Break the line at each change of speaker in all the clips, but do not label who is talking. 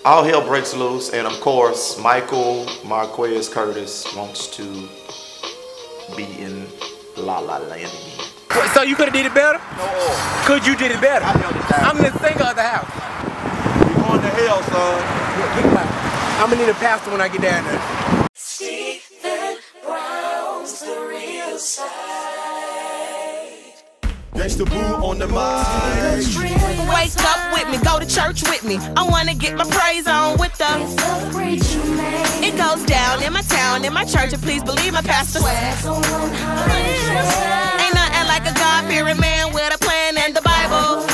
all hell breaks loose, and of course, Michael Marquez Curtis wants to be in La La Land again.
What, so you could have did it better?
No.
Could you did it better?
I held it down.
I'm the singer of the house.
You going to hell, son?
I'm gonna need a pastor when I get down there.
Stephen Brown's the real side.
Gangsta Boo on the mic.
Wake up with me, go to church with me. I wanna get my praise on with the It goes down in my town, in my church, and please believe my pastor. Ain't nothing like a God-fearing man with a plan and the Bible.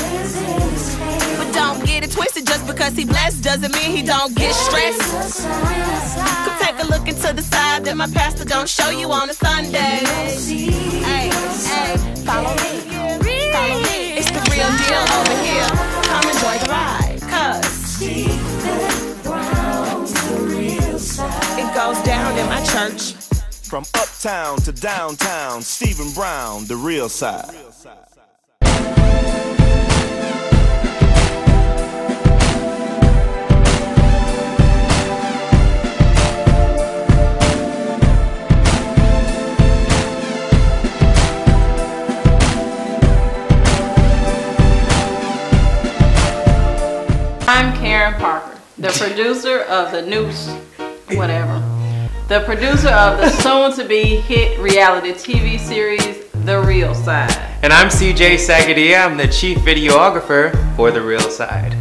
But don't get it twisted, just because he blessed doesn't mean he don't get stressed. Come take a look into the side that my pastor don't show you on a Sunday. Hey, hey, follow me. It's the real deal over here. Come enjoy the ride, cause it goes down in my church.
From uptown to downtown, Stephen Brown, the real side.
I'm Karen Parker, the producer of the Noose, whatever. The producer of the soon-to-be hit reality TV series, The Real Side.
And I'm CJ Sagadia. I'm the chief videographer for The Real Side.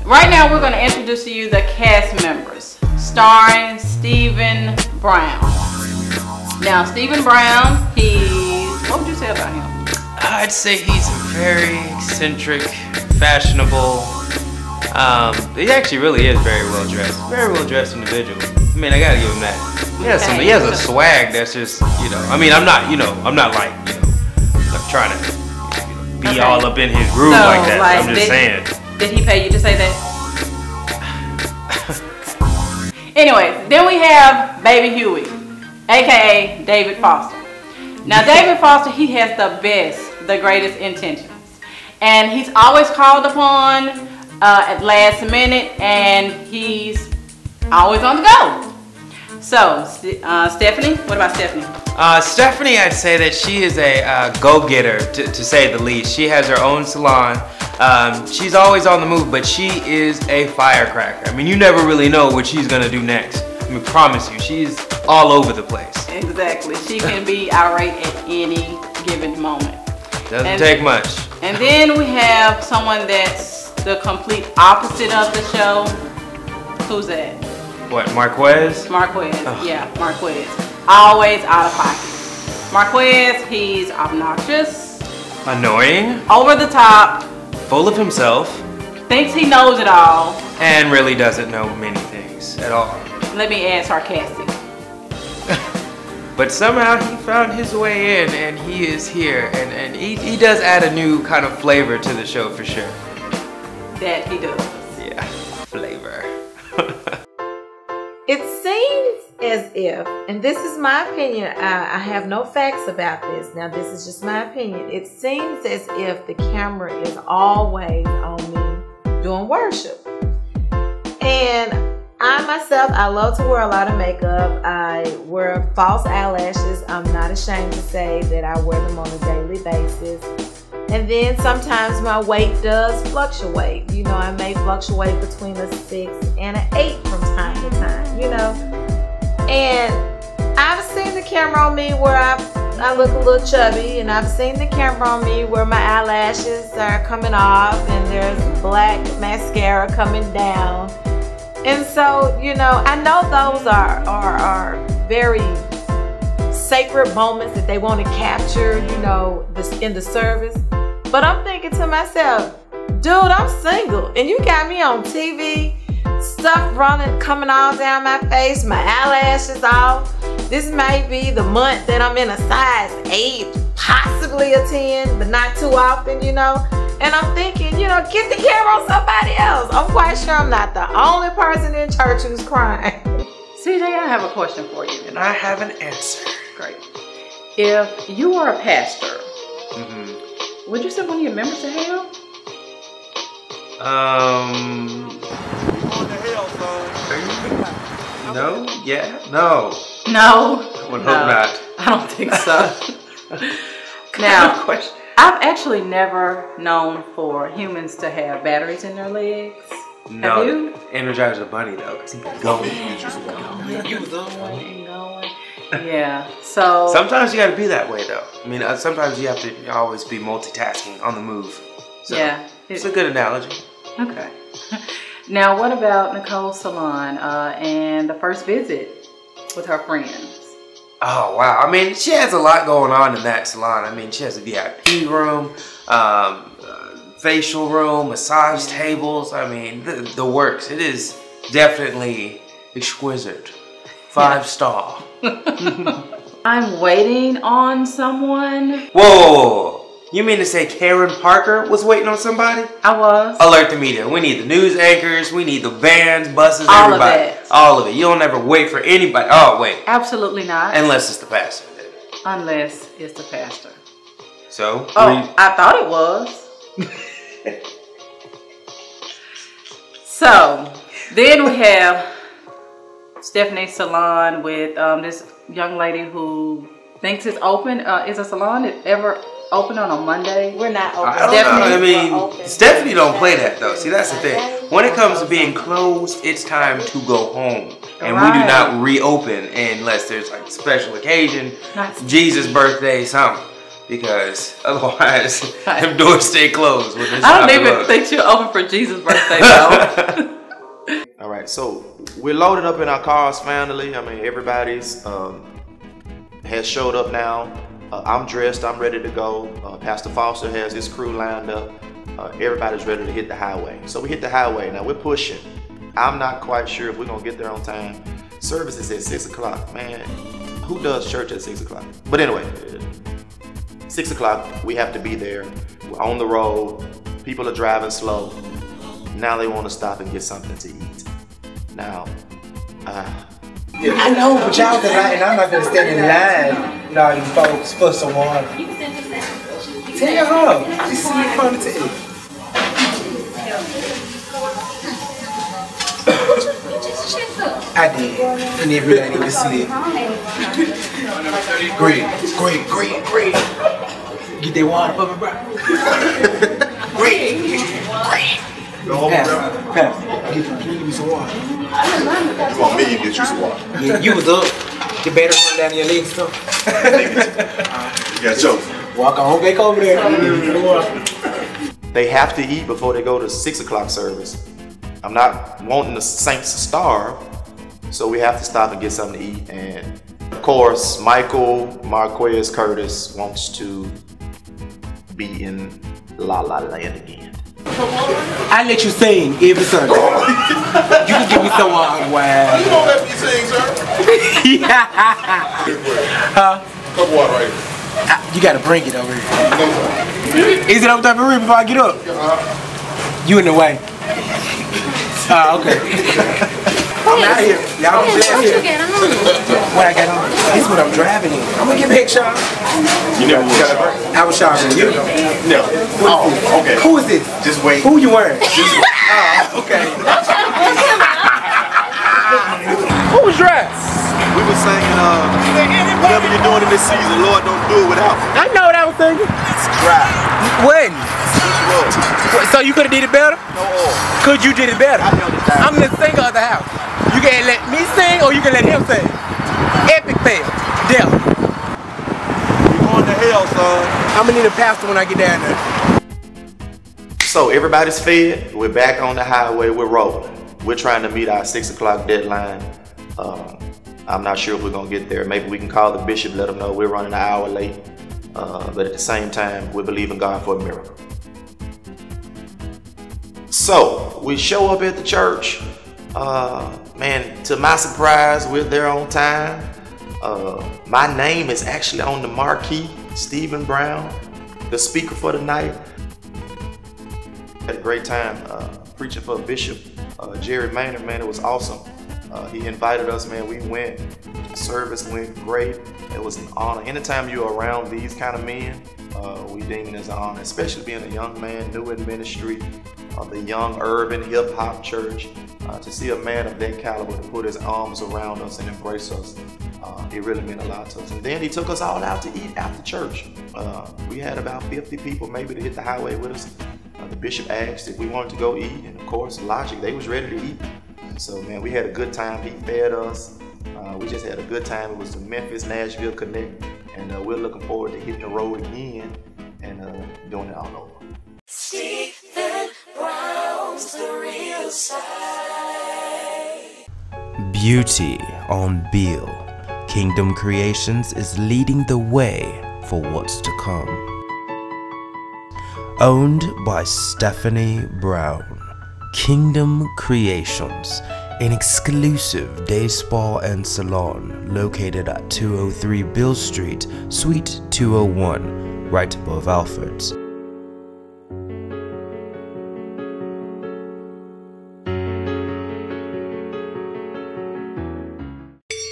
Right now, we're going to introduce to you the cast members, starring Stephen Brown. Now, Stephen Brown, what would you say about him?
I'd say he's a very eccentric, fashionable, he actually really is very well dressed individual. I mean, I gotta give him that. He has a swag that's just, I'm not like, I'm trying to be all up in his groove like that. I'm just saying.
Did he pay you to say that? Anyway, then we have Baby Huey, aka David Foster. Now, David Foster, he has the greatest intentions. And he's always called upon at last minute, and he's always on the go. So, Stephanie, what about Stephanie?
Stephanie, I'd say that she is a go-getter, to say the least. She has her own salon. She's always on the move, but she is a firecracker. I mean, you never really know what she's gonna do next. I mean, promise you, she's all over the place.
Exactly. She can be irate at any given moment.
Doesn't take much.
And then we have someone that's the complete opposite of the show. Who's that?
What, Marquez?
Marquez, yeah, Marquez. Always out of pocket. Marquez, he's obnoxious.
Annoying.
Over the top.
Full of himself.
Thinks he knows it all.
And really doesn't know many things at all.
Let me add sarcastic.
But somehow he found his way in, and he is here. And he does add a new kind of flavor to the show for sure.
That he does.
Yeah, flavor.
It seems as if, and this is my opinion, I have no facts about this. Now, this is just my opinion. It seems as if the camera is always on me doing worship. And I myself, I love to wear a lot of makeup. I wear false eyelashes. I'm not ashamed to say that I wear them on a daily basis. And then sometimes my weight does fluctuate. I may fluctuate between a 6 and an 8 from time to time, And I've seen the camera on me where I look a little chubby, and I've seen the camera on me where my eyelashes are coming off and there's black mascara coming down. And so, I know those are very sacred moments that they want to capture, in the service. But I'm thinking to myself, dude, I'm single, and you got me on TV, stuff coming all down my face, my eyelashes off. This may be the month that I'm in a size 8, possibly a 10, but not too often, And I'm thinking, get the camera on somebody else. I'm quite sure I'm not the only person in church who's crying.
CJ, I have a question for you.
And I have an answer.
Great. If you were a pastor, would you send one of your members to hell?
No? Yeah? No.
No.
I would
No.
hope not.
I don't think so. Now,
Question.
I've actually never known for humans to have batteries in their legs.
No.
Have you?
Energizer Bunny though, because he can go.
You was on one.
And going. Yeah. So
Sometimes you got to be that way though. I mean, sometimes you have to always be multitasking on the move. So,
yeah.
it's a good analogy.
Okay. Now, what about Nicole Salon and the first visit with her friends?
Oh wow! I mean, she has a lot going on in that salon. I mean, she has a VIP room, facial room, massage tables. I mean, the works. It is definitely exquisite. 5-star.
I'm waiting on someone.
Whoa! You mean to say Karen Parker was waiting on somebody?
I was.
Alert the media. We need the news anchors. We need the vans, buses,
All
everybody.
of it.
All of it. You don't ever wait for anybody. Oh, wait.
Absolutely not.
Unless it's the pastor.
Unless it's the pastor.
So?
Oh, I thought it was. So, then we have Stephanie's salon with this young lady who thinks it's open. Is a salon that ever open on a Monday?
We're not open.
I don't know. I mean, Stephanie don't play that though. See, that's the thing. When it comes to being closed, it's time to go home. And we do not reopen unless there's like a special occasion, Jesus' birthday, something. Because otherwise, them doors stay closed.
I don't even think you're open for Jesus' birthday though.
All right, so we're loaded up in our cars finally. I mean, everybody's has showed up now. I'm dressed, I'm ready to go. Pastor Foster has his crew lined up. Everybody's ready to hit the highway. So we hit the highway, now we're pushing. I'm not quite sure if we're gonna get there on time. Service is at 6 o'clock, man. Who does church at 6 o'clock? But anyway, 6 o'clock, we have to be there. We're on the road, people are driving slow. Now they wanna stop and get something to eat. Now,
I know, but y'all can lie, and I'm not gonna stand in line with all these folks for some water. Tell her. Just see me from the table. I did. And everything need to sleep. Great. Get that water for me, bro. Great. Pastor, give me some water.
You want me to get you some water?
Yeah, you was up. The battery run down your legs, so.
You got jokes.
Walk on back over there.
they have to eat before they go to 6 o'clock service. I'm not wanting the saints to starve, so we have to stop and get something to eat. And of course, Michael Marquez Curtis wants to be in La La Land again.
I let you sing every Sunday. You can give me some water, wow.
You don't let me sing, sir.
Huh?
Cup of water right here.
You gotta bring it over here. Is it up there for real before I get up? You in the way. Okay. I'm out here. Y'all don't bless here. What I got on? This is what I'm driving in. I'm gonna get back, Sean.
You never was shopping?
I was shopping. You?
No. Oh, okay.
Who is this?
Just wait.
Who you wearing? Okay. Who was dressed?
We were saying, whatever you're doing in this season, Lord, don't do it without me.
I know what I was thinking.
Right.
When? So you could have did it better?
No oil.
Could you did it better?
I held it down.
I'm the singer of the house. You can let me sing or you can let him sing. Epic fail. Devil.
You're going to hell, son.
I'm gonna need a pastor when I get down there.
So everybody's fed, we're back on the highway, we're rolling. We're trying to meet our 6 o'clock deadline. I'm not sure if we're gonna get there. Maybe we can call the bishop, let him know we're running an hour late. But at the same time, we believe in God for a miracle. So we show up at the church. Man, to my surprise, we're there on time. My name is actually on the marquee, Stephen Brown, the speaker for the night. Had a great time preaching for Bishop Jerry Maynard. Man, it was awesome. He invited us, man. We went. Service went great. It was an honor. Anytime you're around these kind of men, we deem it as an honor, especially being a young man, new in ministry, the young urban hip hop church. To see a man of that caliber to put his arms around us and embrace us, it really meant a lot to us. And then he took us all out to eat after church. We had about 50 people maybe to hit the highway with us. The bishop asked if we wanted to go eat, and of course, Logic, they was ready to eat. So man, we had a good time. He fed us. We just had a good time. It was the Memphis-Nashville Connect, and we're looking forward to hitting the road again and doing it all over.
Stephen Brown's the real side.
Beauty on Beale. Kingdom Creations is leading the way for what's to come. Owned by Stephanie Brown. Kingdom Creations, an exclusive day spa and salon located at 203 Beale Street, Suite 201, right above Alfred's.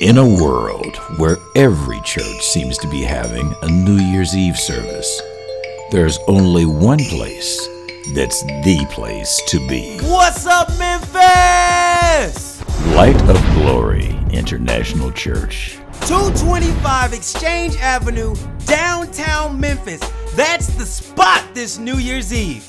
In a world where every church seems to be having a New Year's Eve service, there's only one place that's the place to be.
What's up, Memphis?
Light of Glory International Church.
225 Exchange Avenue, downtown Memphis. That's the spot this New Year's Eve.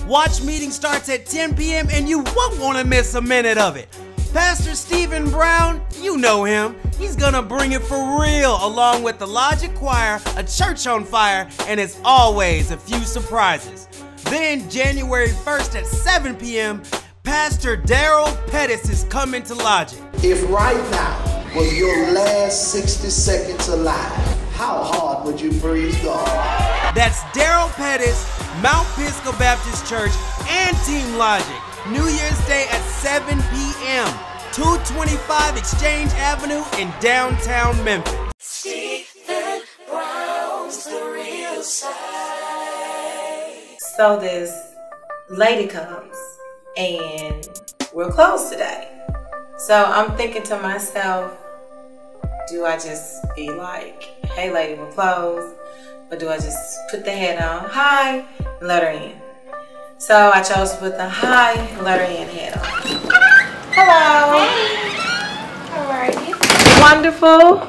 Watch meeting starts at 10 p.m. and you won't want to miss a minute of it. Pastor Stephen Brown, you know him. He's gonna bring it for real, along with the Logic Choir, a church on fire, and as always, a few surprises. Then January 1st at 7 p.m., Pastor Daryl Pettis is coming to Logic.
If right now was your last 60 seconds alive, how hard would you praise God?
That's Daryl Pettis, Mount Pisgah Baptist Church, and Team Logic. New Year's Day at 7 p.m. 225 Exchange Avenue in downtown Memphis.
Stephen Brown's the real side.
So this lady comes and we're closed today. So I'm thinking to myself, do I just be like, hey lady, we're closed? Or do I just put the head on, hi, and let her in? So I chose to put the hi, and let her in head on. Hello.
Hey. How are you?
Wonderful.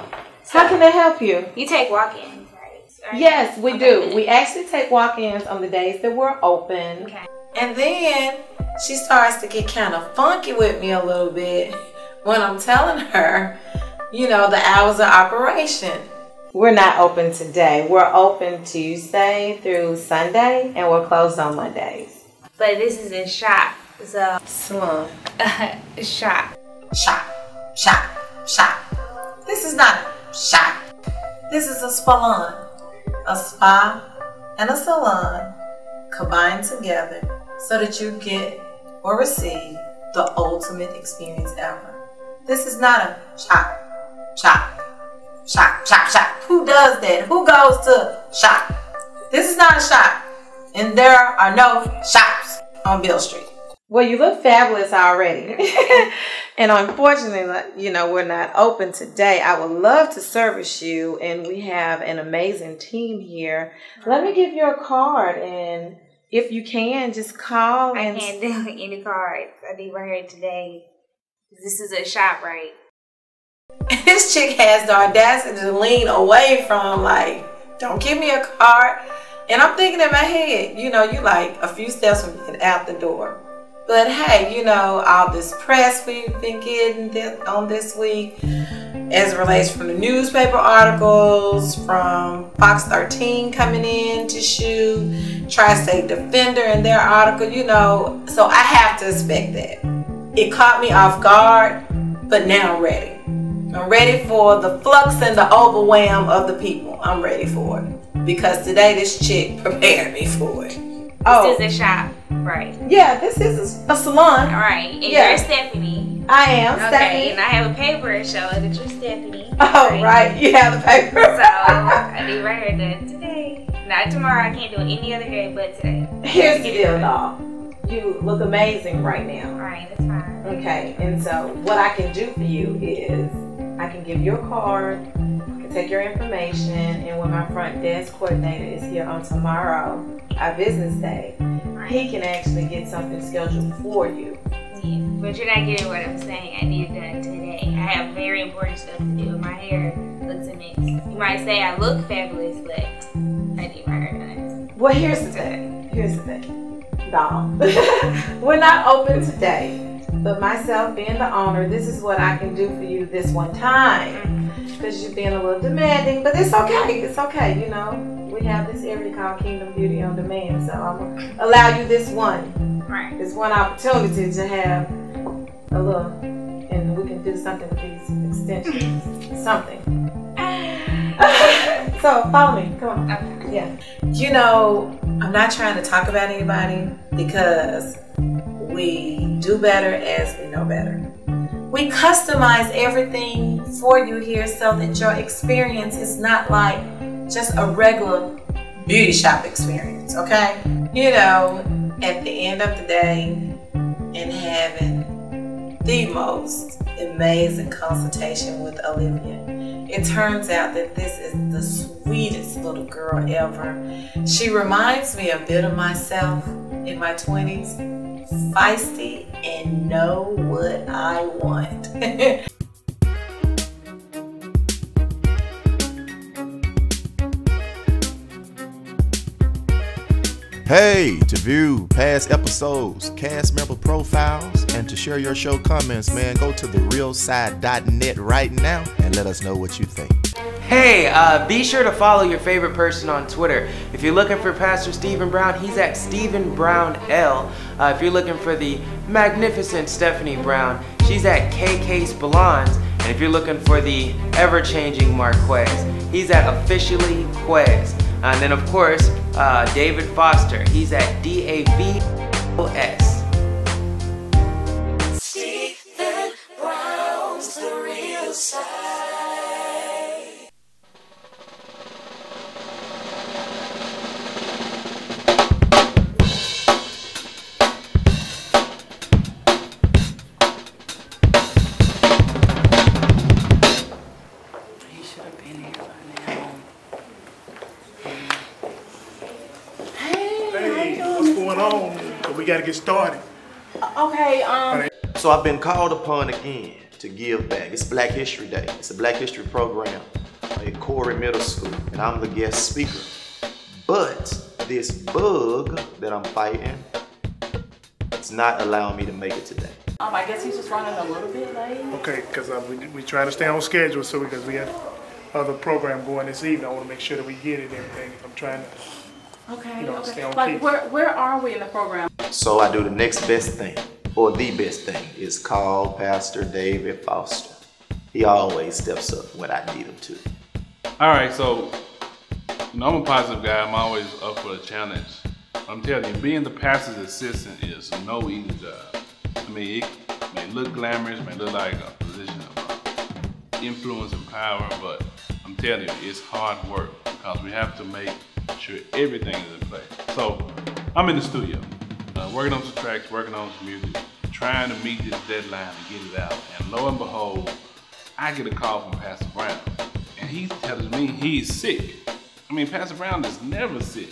How can I help you?
You take walk-ins, right?
Yes, we do. We actually take walk-ins on the days that we're open.
Okay.
And then she starts to get kind of funky with me a little bit when I'm telling her, you know, the hours of operation. We're not open today. We're open Tuesday through Sunday, and we're closed on Mondays.
But this is a shop, so
Salon.
shop.
Shop. This is not a shop. This is a salon. A spa and a salon combined together so that you get or receive the ultimate experience ever. This is not a shop. Who does that? Who goes to shop? This is not a shop. And there are no shops on Beale Street. Well, you look fabulous already. And unfortunately, you know, we're not open today. I would love to service you, and we have an amazing team here. Let me give you a card, and if you can, just call.
I can't do any cards. I need right here today. This is a shop, right?
This chick has the audacity to lean away from, like, don't give me a card. And I'm thinking in my head, you know, you like a few steps from being out the door. But hey, you know, all this press we've been getting on this week, as it relates from the newspaper articles, from Fox 13 coming in to shoot, Tri-State Defender in their article, you know, so I have to expect that. It caught me off guard, but now I'm ready. I'm ready for the flux and the overwhelm of the people. I'm ready for it. Because today this chick prepared me for it.
This is a shop, right?
Yeah, this is a salon.
All right, and
yeah.
You're Stephanie.
I am
okay,
Stephanie.
And I have a paper showing that you're Stephanie.
Oh, right. You have the paper.
So I need right here done today. Not tomorrow. I can't do it any other day but today.
Here's the deal, doll. You look amazing right now.
All right, that's fine.
Okay, and so what I can do for you is I can give you a card, I can take your information, and when my front desk coordinator is here on tomorrow, our business day, he can actually get something scheduled for you.
opinion. But you're not getting what I'm saying. I need it done today. I have very important stuff to do. My hair looks a mess. You might say I look fabulous, but I need my hair done.
Well, here's the thing. Here's the thing. Doll. We're not open today. But myself being the owner, this is what I can do for you this one time. Because you're being a little demanding, but it's okay. It's okay, you know. We have this area called Kingdom Beauty on Demand, so I'm going to allow you this one opportunity to have a little, and we can do something with these extensions. Something. So follow me. Come on. Okay. Yeah. You know, I'm not trying to talk about anybody because we do better as we know better. We customize everything for you here so that your experience is not like just a regular beauty shop experience, okay? You know, at the end of the day, and having the most amazing consultation with Olivia, it turns out that this is the sweetest little girl ever. She reminds me a bit of myself in my 20s, feisty and know what I want.
Hey, to view past episodes, cast member profiles, and to share your show comments, man, go to therealside.net right now and let us know what you think.
Hey, be sure to follow your favorite person on Twitter. If you're looking for Pastor Stephen Brown, he's at Stephen Brown L. If you're looking for the magnificent Stephanie Brown, she's at KK Spallons. And if you're looking for the ever-changing Marquez, he's at Officially Quez. And then of course, David Foster, he's at DAVOS.
Stephen Brown's The Real Side.
We got to get started.
Okay,
So I've been called upon again to give back. It's Black History Day. It's a Black History program at Corey Middle School, and I'm the guest speaker. But this bug that I'm fighting, it's not allowing me to make it today.
I guess he's just running a little bit late.
Okay, because we try to stay on schedule, so because we have other program going this evening, I want to make sure that we get it and everything. I'm trying to.
Okay,
stay on
like
key.
where are we in the program?
So I do the next best thing, or the best thing, is call Pastor David Foster. He always steps up when I need him to.
All right, so I'm a positive guy. I'm always up for a challenge. I'm telling you, being the pastor's assistant is no easy job. I mean, it may look glamorous, may look like a position of influence and power, but I'm telling you, it's hard work because we have to make sure everything is in place. So I'm in the studio, working on some tracks, working on some music, trying to meet this deadline and get it out. And lo and behold, I get a call from Pastor Brown, and he tells me he's sick. I mean, Pastor Brown is never sick.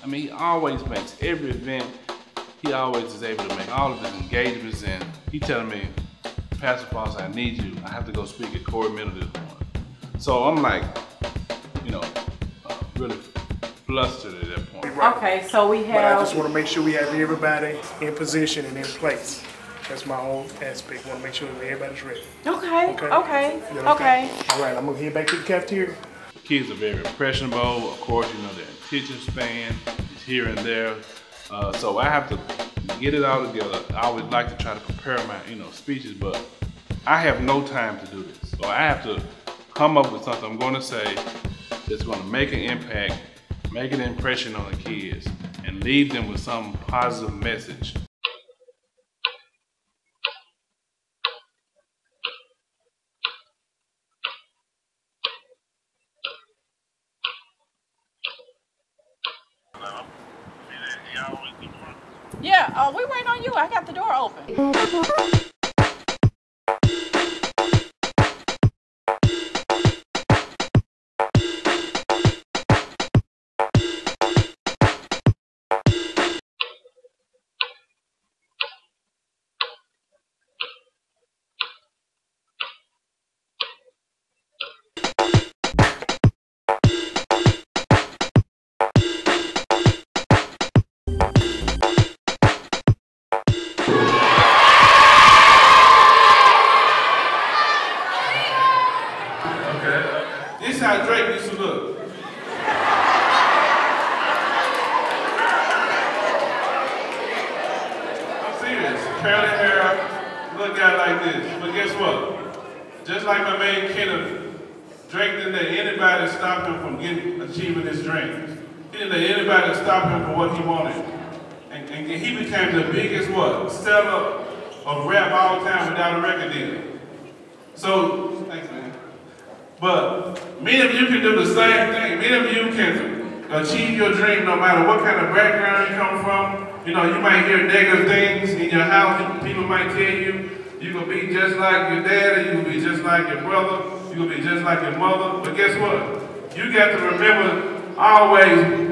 I mean, he always makes every event. He always is able to make all of his engagements, and he telling me, Pastor Foster, I need you. I have to go speak at Corey Middle this morning. So I'm like, really flustered at that point.
Right.
Okay, so we have.
But I just want to make sure we have everybody in position and in place. That's my whole aspect. Want to make sure that everybody's ready.
Okay.
Okay.
Okay.
All right, I'm gonna head back to the cafeteria.
Kids are very impressionable. Of course, their attention span is here and there. So I have to get it all together. I always like to try to prepare my, speeches, but I have no time to do this. So I have to come up with something I'm going to say that's going to make an impact, make an impression on the kids, and leave them with some positive message.
Yeah, we waiting on you. I got the door open.
out like this. But guess what? Just like my man Kenneth, Drake didn't let anybody stop him from achieving his dreams. He didn't let anybody stop him from what he wanted. And he became the biggest seller of rap all time without a record deal. So, thanks man. But many of you can do the same thing. Many of you can achieve your dream no matter what kind of background you come from. You know, you might hear negative things in your house. People might tell you, you're going to be just like your daddy, you're going to be just like your brother, you're going to be just like your mother. But guess what? You got to remember always,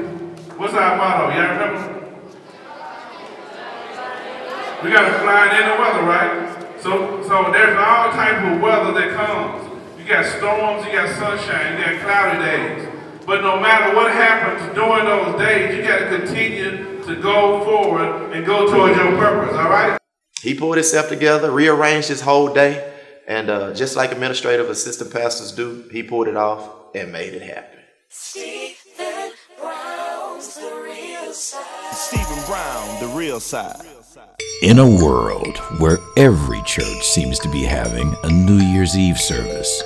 what's our motto? Y'all remember? We got to fly in the weather, right? So there's all type of weather that comes. You got storms, you got sunshine, you got cloudy days. But no matter what happens during those days, you got to continue to go forward and go towards your purpose, all right?
He pulled himself together, rearranged his whole day, and just like administrative assistant pastors do, he pulled it off and made it happen.
Stephen Brown's the real side.
Stephen Brown, the real side.
In a world where every church seems to be having a New Year's Eve service,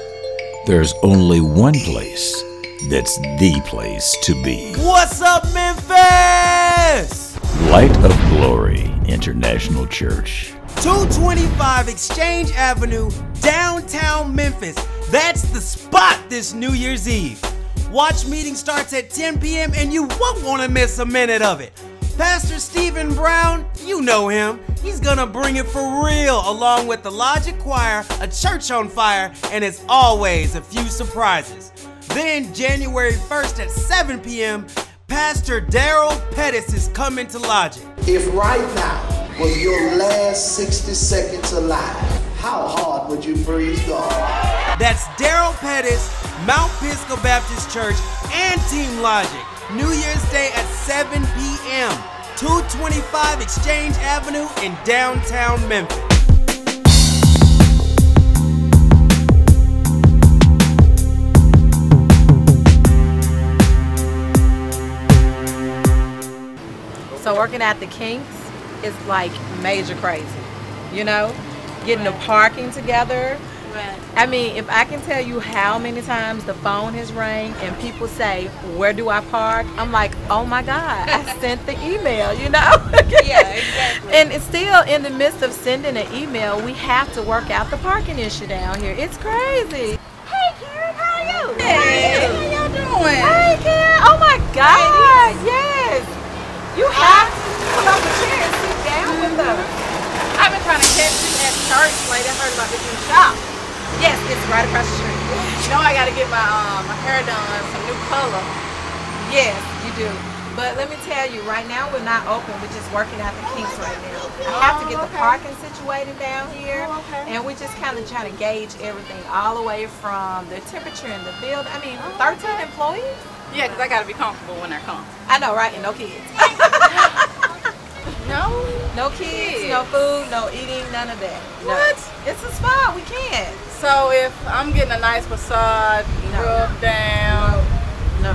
there's only one place that's the place to be.
What's up, Memphis?
Light of Glory International Church.
225 Exchange Avenue, downtown Memphis. That's the spot this New Year's Eve. Watch meeting starts at 10 p.m. and you won't want to miss a minute of it. Pastor Stephen Brown, you know him. He's gonna bring it for real, along with the Logic Choir, a church on fire, and as always, a few surprises. Then January 1st at 7 p.m., Pastor Daryl Pettis is coming to Logic.
If right now was your last 60 seconds alive, how hard would you praise God?
That's Daryl Pettis, Mount Pisgah Baptist Church, and Team Logic. New Year's Day at 7 p.m. 225 Exchange Avenue in downtown Memphis.
So working at the Kinks is like major crazy, you know? Getting the parking together.
Right.
I mean, if I can tell you how many times the phone has rang and people say, where do I park? I'm like, oh my God, I sent the email, you know?
Yeah, exactly.
And it's still in the midst of sending an email, we have to work out the parking issue down here. It's crazy. Hey Karen, how are you?
Hey, how y'all doing?
Hey Karen, oh my God, yes. You have to pull up a chair and sit down with us.
I've been trying to catch you at church. Like I heard about this new shop.
Yes, it's right across the street.
You know I gotta get my hair done, some new color.
Yes, you do. But let me tell you, right now we're not open. We're just working out the kinks right now. I have to get the parking situated down here, and we're just kind of trying to gauge everything, all the way from the temperature in the building. I mean, 13 employees?
Yeah, because I gotta be comfortable when they're coming.
I know, right? And no kids. No kids, no food, no eating, none of that.
What?
No. It's a spa. We can't.
So if I'm getting a nice massage, rub down,
no,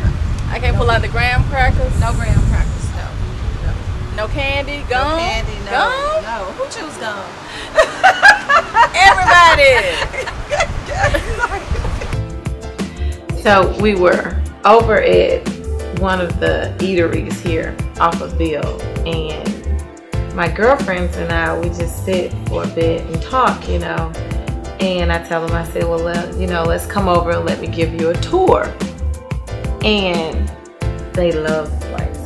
I can't pull out the graham crackers.
No graham crackers.
No candy, gum.
No candy, no.
Gum?
No. Who chews gum?
Everybody.
So we were over at one of the eateries here off of Bill, and my girlfriends and I, we just sit for a bit and talk, you know. And I tell them, I said, well, let's come over and let me give you a tour. And they love the place.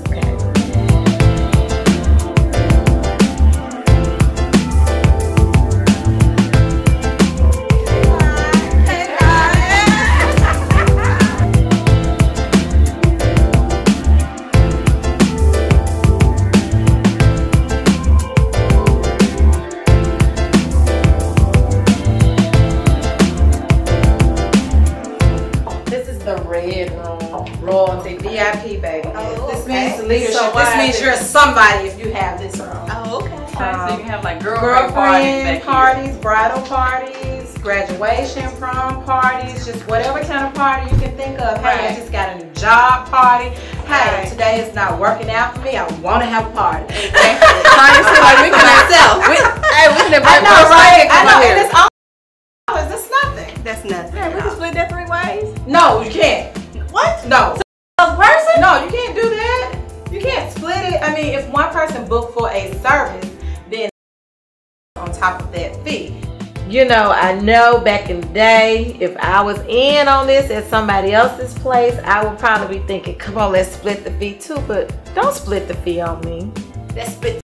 Royalty, VIP, baby.
Oh,
this means leadership.
So
this means you're somebody if you have this room.
Oh, okay.
So
you can have like
girlfriend parties, bridal parties, graduation, prom parties, just whatever kind of party you can think of. Hey, I just got a new job party. Hey, today is not working out for me. I want to have a party. Exactly.
Trying to see like we can ourselves. Hey, we can
I know, right? I know, and
here.
it's $1. That's nothing.
That's nothing.
Yeah, we can split that 3 ways.
No, you can't.
What?
No.
A person?
No, you can't do that.
You can't split it. I mean, if one person booked for a service, then on top of that fee.
You know, I know back in the day, if I was in on this at somebody else's place, I would probably be thinking, come on, let's split the fee too. But don't split the fee on me.
Let's split the fee.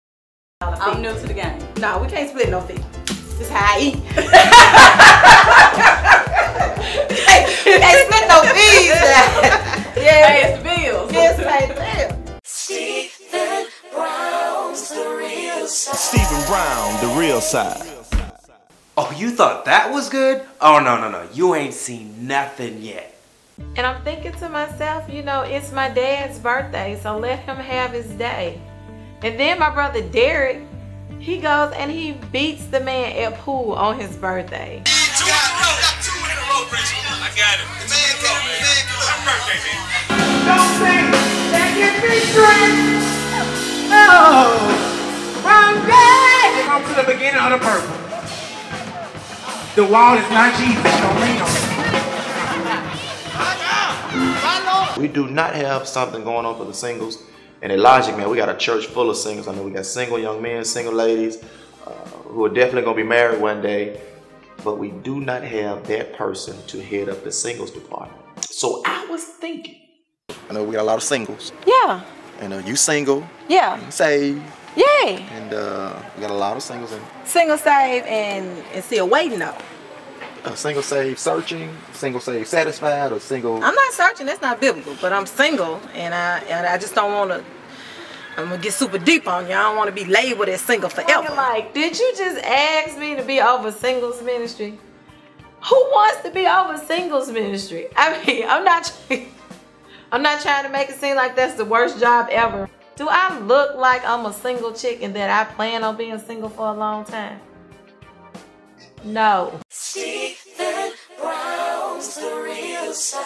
I'm new to the game.
No, we can't split no fee. This is how I eat. Hey, split no fees.
Yeah, hey, it's the bills.
Yes, pay the bills.
Stephen Brown's the real side.
Stephen Brown, the real side.
Oh, you thought that was good? Oh, no. You ain't seen nothing yet.
And I'm thinking to myself, you know, it's my dad's birthday, so let him have his day. And then my brother Derek, he goes and he beats the man at pool on his birthday.
2 in a row, Rachel. I got it. The man go, man. Happy birthday, man.
Don't say that you be drink. Oh, wrong day. Come to the beginning of the purple. The wall is not Jesus. Don't lean on it.
We do not have something going on for the singles. And at Logic, man, we got a church full of singles. I know we got single young men, single ladies who are definitely going to be married one day. But we do not have that person to head up the singles department. So I was thinking.
I know we got a lot of singles.
Yeah.
And you single.
Yeah.
You saved.
Yay.
And we got a lot of singles.
Single, save, and still waiting though.
Single, saved, searching. Single, saved, satisfied, or single.
I'm not searching. That's not biblical. But I'm single, and I just don't want to. I'm gonna get super deep on you. I don't want to be labeled as single forever.
Like, did you just ask me to be over singles ministry? Who wants to be over singles ministry? I mean, I'm not trying to make it seem like that's the worst job ever. Do I look like I'm a single chick and that I plan on being single for a long time? No.
Stephen Brown's the real side.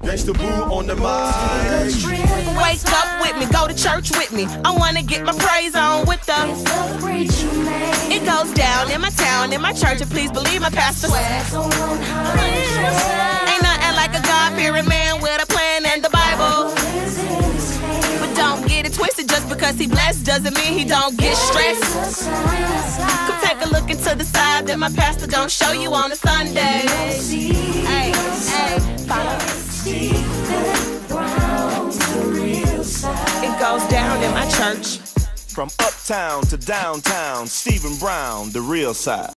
Gangsta Boo on the mic.
Wake up with me, go to church with me. I wanna get my praise on with them. It goes down in my town, in my church, and please believe my pastor. Ain't nothing like a God-fearing man with a plan and the Bible. But don't get it twisted, just because he blessed doesn't mean he don't get stressed. Come take a look into the side that my pastor don't show you on a Sunday. Hey, follow me. It goes down in my church.
From uptown to downtown, Stephen Brown, the real side.